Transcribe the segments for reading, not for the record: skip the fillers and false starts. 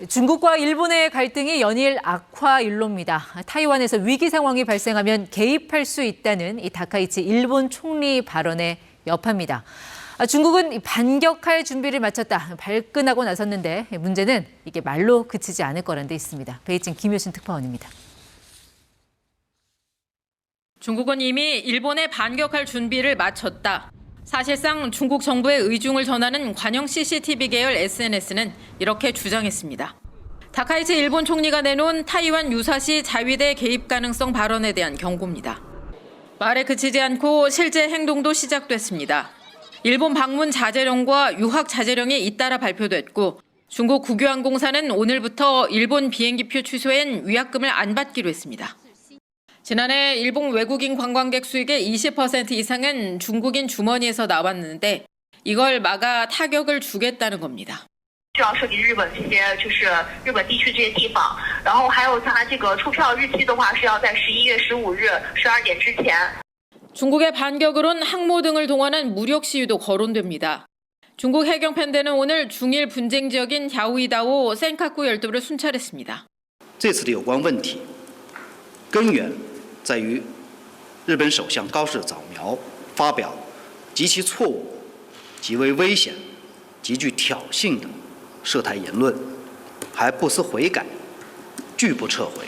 중국과 일본의 갈등이 연일 악화일로입니다. 타이완에서 위기 상황이 발생하면 개입할 수 있다는 이 다카이치 일본 총리 발언에 여파입니다. 중국은 반격할 준비를 마쳤다 발끈하고 나섰는데 문제는 이게 말로 그치지 않을 거란 데 있습니다. 베이징 김효신 특파원입니다. 중국은 이미 일본에 반격할 준비를 마쳤다. 사실상 중국 정부의 의중을 전하는 관영 CCTV 계열 SNS는 이렇게 주장했습니다. 다카이치 일본 총리가 내놓은 타이완 유사시 자위대 개입 가능성 발언에 대한 경고입니다. 말에 그치지 않고 실제 행동도 시작됐습니다. 일본 방문 자제령과 유학 자제령이 잇따라 발표됐고 중국 국유항공사는 오늘부터 일본 비행기표 취소엔 위약금을 안 받기로 했습니다. 지난해 일본 외국인 관광객 수익의 20% 이상은 중국인 주머니에서 나왔는데 이걸 막아 타격을 주겠다는 겁니다. 需要涉及日本这些就是日本地区这些地方，然后还有它这个出票日期的话是要在11月15日12点之前。 중국의 반격으론 항모 등을 동원한 무력 시위도 거론됩니다. 중국 해경편대는 오늘 중일 분쟁 지역인 갸오이다오 센카쿠 열도를 순찰했습니다. 这次的有关问题根源在于日本首相高市早苗发表极其错误、极为危险、极具挑衅的涉台言论，还不思悔改，拒不撤回。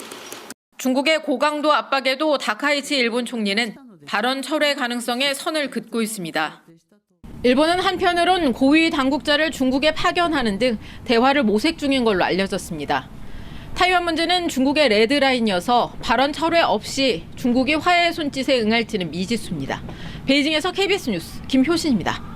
중국의 고강도 압박에도 다카이치 일본 총리는 발언 철회 가능성에 선을 긋고 있습니다. 일본은 한편으론 고위 당국자를 중국에 파견하는 등 대화를 모색 중인 걸로 알려졌습니다. 타이완 문제는 중국의 레드라인이어서 발언 철회 없이 중국이 화해의 손짓에 응할지는 미지수입니다. 베이징에서 KBS 뉴스 김효신입니다.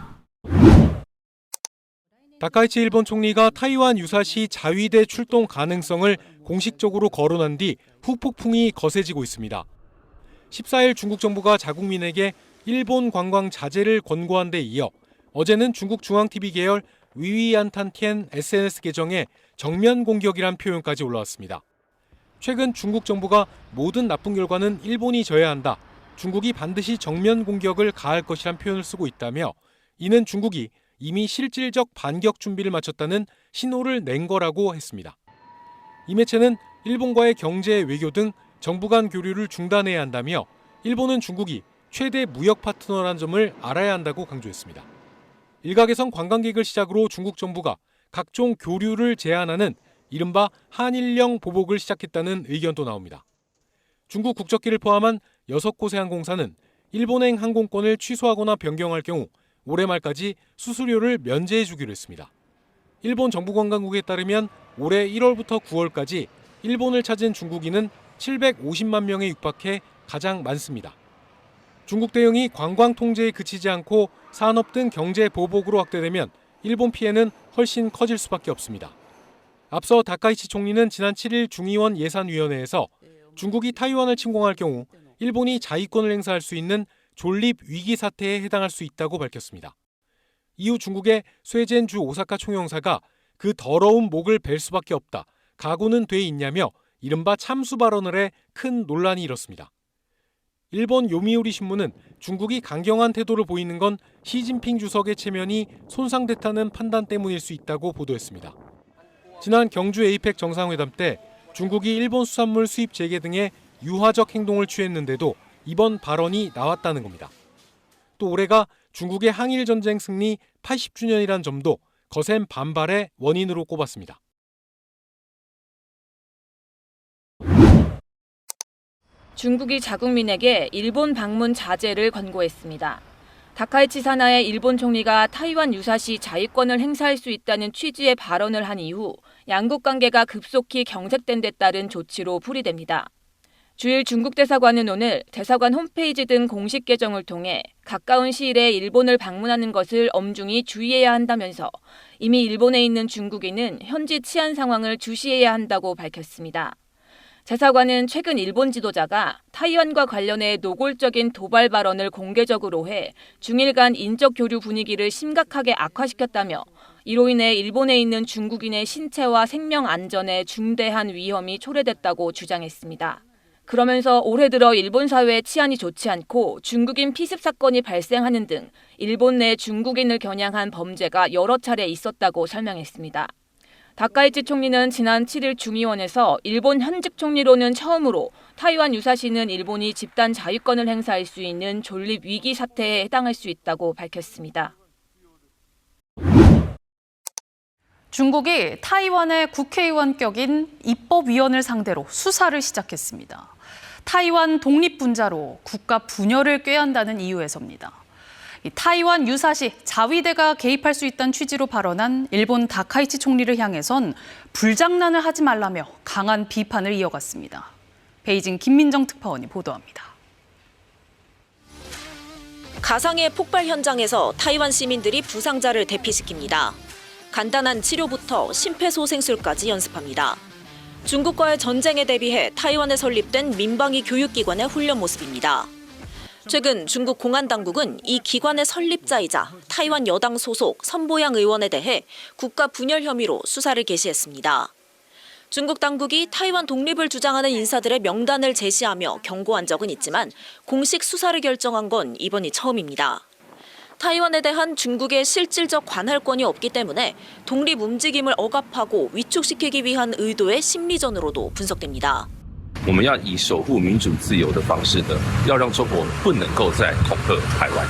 다카이치 일본 총리가 타이완 유사시 자위대 출동 가능성을 공식적으로 거론한 뒤 후폭풍이 거세지고 있습니다. 14일 중국 정부가 자국민에게 일본 관광 자제를 권고한 데 이어 어제는 중국 중앙TV 계열 위위안탄티엔 SNS 계정에 정면 공격이란 표현까지 올라왔습니다. 최근 중국 정부가 모든 나쁜 결과는 일본이 져야 한다. 중국이 반드시 정면 공격을 가할 것이란 표현을 쓰고 있다며 이는 중국이 이미 실질적 반격 준비를 마쳤다는 신호를 낸 거라고 했습니다. 이 매체는 일본과의 경제, 외교 등 정부 간 교류를 중단해야 한다며 일본은 중국이 최대 무역 파트너라는 점을 알아야 한다고 강조했습니다. 일각에선 관광객을 시작으로 중국 정부가 각종 교류를 제한하는 이른바 한일령 보복을 시작했다는 의견도 나옵니다. 중국 국적기를 포함한 6곳의 항공사는 일본행 항공권을 취소하거나 변경할 경우 올해 말까지 수수료를 면제해 주기로 했습니다. 일본 정부관광국에 따르면 올해 1월부터 9월까지 일본을 찾은 중국인은 750만 명에 육박해 가장 많습니다. 중국 대응이 관광 통제에 그치지 않고 산업 등 경제 보복으로 확대되면 일본 피해는 훨씬 커질 수밖에 없습니다. 앞서 다카이치 총리는 지난 7일 중의원 예산위원회에서 중국이 타이완을 침공할 경우 일본이 자위권을 행사할 수 있는 존립 위기 사태에 해당할 수 있다고 밝혔습니다. 이후 중국의 쇠젠 주 오사카 총영사가 그 더러운 목을 벨 수밖에 없다. 각오는 돼 있냐며 이른바 참수 발언을 해 큰 논란이 일었습니다. 일본 요미우리 신문은 중국이 강경한 태도를 보이는 건 시진핑 주석의 체면이 손상됐다는 판단 때문일 수 있다고 보도했습니다. 지난 경주 에이펙 정상회담 때 중국이 일본 수산물 수입 재개 등의 유화적 행동을 취했는데도 이번 발언이 나왔다는 겁니다. 또 올해가 중국의 항일 전쟁 승리 80주년이란 점도 거센 반발의 원인으로 꼽았습니다. 중국이 자국민에게 일본 방문 자제를 권고했습니다. 다카이치 사나의 일본 총리가 타이완 유사시 자위권을 행사할 수 있다는 취지의 발언을 한 이후 양국 관계가 급속히 경색된 데 따른 조치로 풀이됩니다. 주일 중국 대사관은 오늘 대사관 홈페이지 등 공식 계정을 통해 가까운 시일에 일본을 방문하는 것을 엄중히 주의해야 한다면서 이미 일본에 있는 중국인은 현지 치안 상황을 주시해야 한다고 밝혔습니다. 대사관은 최근 일본 지도자가 타이완과 관련해 노골적인 도발 발언을 공개적으로 해 중일 간 인적 교류 분위기를 심각하게 악화시켰다며 이로 인해 일본에 있는 중국인의 신체와 생명 안전에 중대한 위험이 초래됐다고 주장했습니다. 그러면서 올해 들어 일본 사회의 치안이 좋지 않고 중국인 피습 사건이 발생하는 등 일본 내 중국인을 겨냥한 범죄가 여러 차례 있었다고 설명했습니다. 다카이치 총리는 지난 7일 중의원에서 일본 현직 총리로는 처음으로 타이완 유사시는 일본이 집단 자위권을 행사할 수 있는 존립 위기 사태에 해당할 수 있다고 밝혔습니다. 중국이 타이완의 국회의원격인 입법위원을 상대로 수사를 시작했습니다. 타이완 독립분자로 국가 분열을 꾀한다는 이유에서입니다. 타이완 유사시 자위대가 개입할 수 있다는 취지로 발언한 일본 다카이치 총리를 향해선 불장난을 하지 말라며 강한 비판을 이어갔습니다. 베이징 김민정 특파원이 보도합니다. 가상의 폭발 현장에서 타이완 시민들이 부상자를 대피시킵니다. 간단한 치료부터 심폐소생술까지 연습합니다. 중국과의 전쟁에 대비해 타이완에 설립된 민방위 교육기관의 훈련 모습입니다. 최근 중국 공안당국은 이 기관의 설립자이자 타이완 여당 소속 선보양 의원에 대해 국가 분열 혐의로 수사를 개시했습니다. 중국 당국이 타이완 독립을 주장하는 인사들의 명단을 제시하며 경고한 적은 있지만 공식 수사를 결정한 건 이번이 처음입니다. 타이완에 대한 중국의 실질적 관할권이 없기 때문에 독립 움직임을 억압하고 위축시키기 위한 의도의 심리전으로도 분석됩니다. 我们要以守护民主自由的方式呢，要让中国不能够再统合台湾。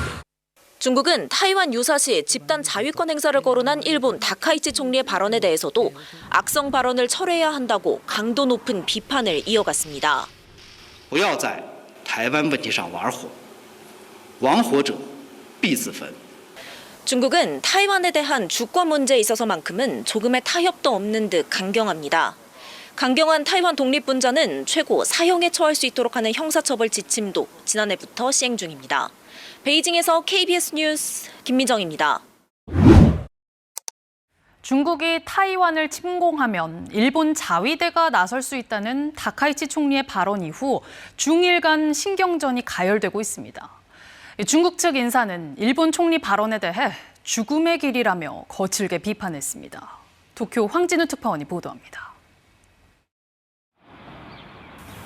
중국은 타이완 유사시 집단 자위권 행사를 거론한 일본 다카이치 총리의 발언에 대해서도 악성 발언을 철회해야 한다고 강도 높은 비판을 이어갔습니다. 不要在台湾问题上玩火，玩火者必自焚。 중국은 타이완에 대한 주권 문제에 있어서만큼은 조금의 타협도 없는 듯 강경합니다. 강경한 타이완 독립분자는 최고 사형에 처할 수 있도록 하는 형사처벌 지침도 지난해부터 시행 중입니다. 베이징에서 KBS 뉴스 김민정입니다. 중국이 타이완을 침공하면 일본 자위대가 나설 수 있다는 다카이치 총리의 발언 이후 중일 간 신경전이 가열되고 있습니다. 중국 측 인사는 일본 총리 발언에 대해 죽음의 길이라며 거칠게 비판했습니다. 도쿄 황진우 특파원이 보도합니다.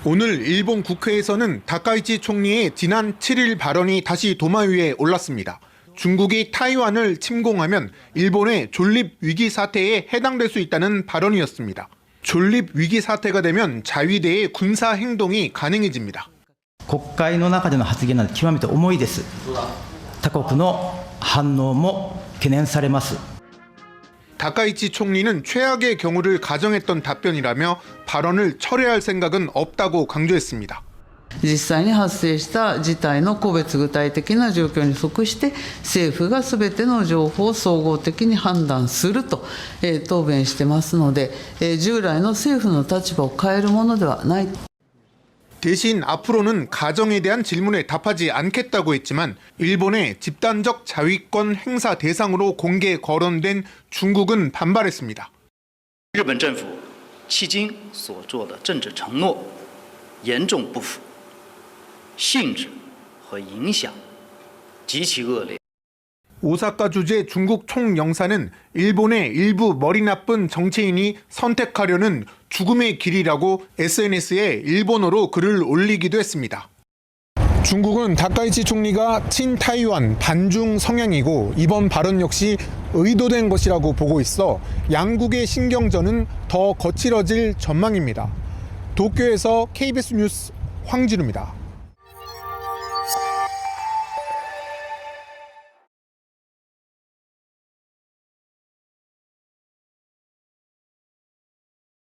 오늘 일본 국회에서는 다카이치 총리의 지난 7일 발언이 다시 도마 위에 올랐습니다. 중국이 타이완을 침공하면 일본의 존립 위기 사태에 해당될 수 있다는 발언이었습니다. 존립 위기 사태가 되면 자위대의 군사 행동이 가능해집니다. 国会の中での発言なので極めて重いです。他国の反応も懸念されます。 다카이치 총리는 최악의 경우를 가정했던 답변이라며 발언을 철회할 생각은 없다고 강조했습니다. 実際に発生した事態の個別具体的な状況に即して政府がすべての情報を総合的に判断すると答弁してますので、従来の政府の立場を変えるものではない。 대신 앞으로는 가정에 대한 질문에 답하지 않겠다고 했지만 일본의 집단적 자위권 행사 대상으로 공개 거론된 중국은 반발했습니다. 日本政府迄今所做的政治承诺严重不符，性质和影响极其恶劣。 오사카 주재 중국 총영사는 일본의 일부 머리 나쁜 정치인이 선택하려는 죽음의 길이라고 SNS에 일본어로 글을 올리기도 했습니다. 중국은 다카이치 총리가 친타이완 반중 성향이고 이번 발언 역시 의도된 것이라고 보고 있어 양국의 신경전은 더 거칠어질 전망입니다. 도쿄에서 KBS 뉴스 황진우입니다.